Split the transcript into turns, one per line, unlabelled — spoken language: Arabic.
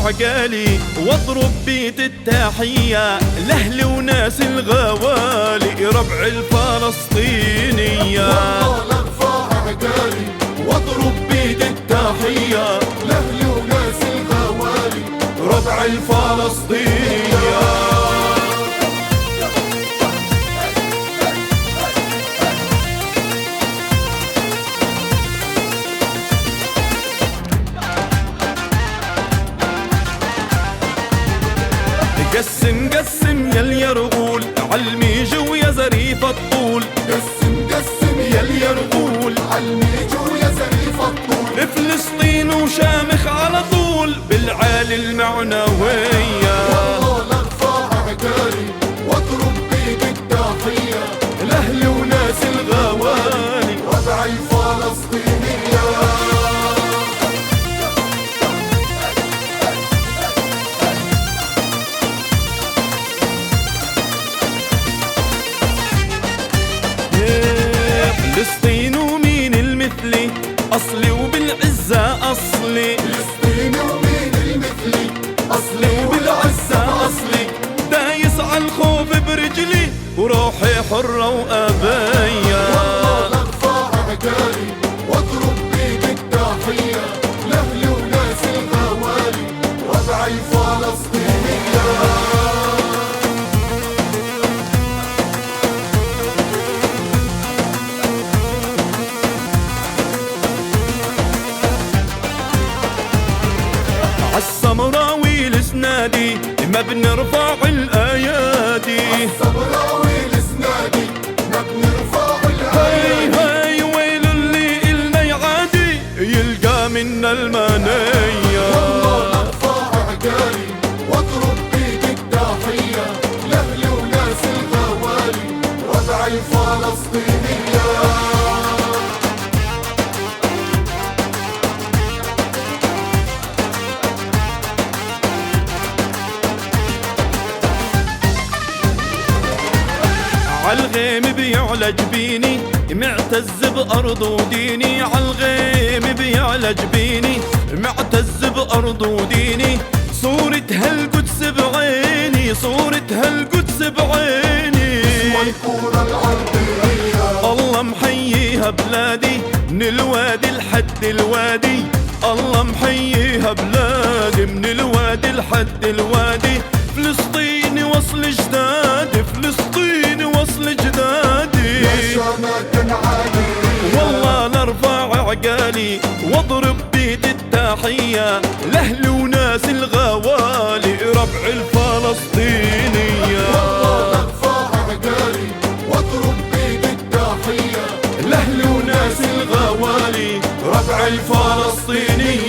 عقالي واضرب بيت التحية لأهل وناس الغوالي ربع الفلسطينية.
والله لارفع عقالي واضرب بيت التحية لأهل وناس الغوالي
ربع الفلسطينية. قسم قسم يا اليرغول عالميج ويا زريف الطول.
قسم قسم يا اليرغول عالميج ويا زريف الطول.
فلسطين وشامخ على طول بالعالي المعنوية.
والله لارفع عقالي واضرب بيت التحية
لأهل وناس الغوالي
ربع الفلسطينية.
فلسطين ومين المثلي أصلي وبالعزة أصلي.
فلسطين ومين المثلي
أصلي وبالعزة أصلي. دايس عالخوف برجلي وروحي حرة وأبية.
والله لارفع عقالي واضرب بيت التحية لأهل وناس الغوالي ربع الفلسطينية.
عالسمراوي الاسنادي ما بنرفع الايادي.
عالسمراوي الاسنادي ما بنرفع
هاي
الايادي.
هاي ويل اللي إلنا يعادي يلقى منا المنية.
والله لارفع عقالي واضرب بيت التحية لأهل وناس الغوالي ربع الفلسطينية.
عالغيم بيعلى جبيني معتز بأرض وديني. عالغيم بيعلى جبيني معتز بأرض وديني. صورة هالقدس بعيني صورة هالقدس بعيني.
والكورة العربية
الله محييها بلادي من الوادي لحد الوادي. الله محييها بلادي من الوادي لحد الوادي. فلسطين وصل جدادي فلسطين وصل جدادي.
ما كان عادي.
والله لارفع عقالي واضرب بيت التحية لأهل وناس الغوالي ربع الفلسطينية.
والله لارفع عقالي واضرب بيت التحية
لأهل وناس الغوالي ربع الفلسطينية.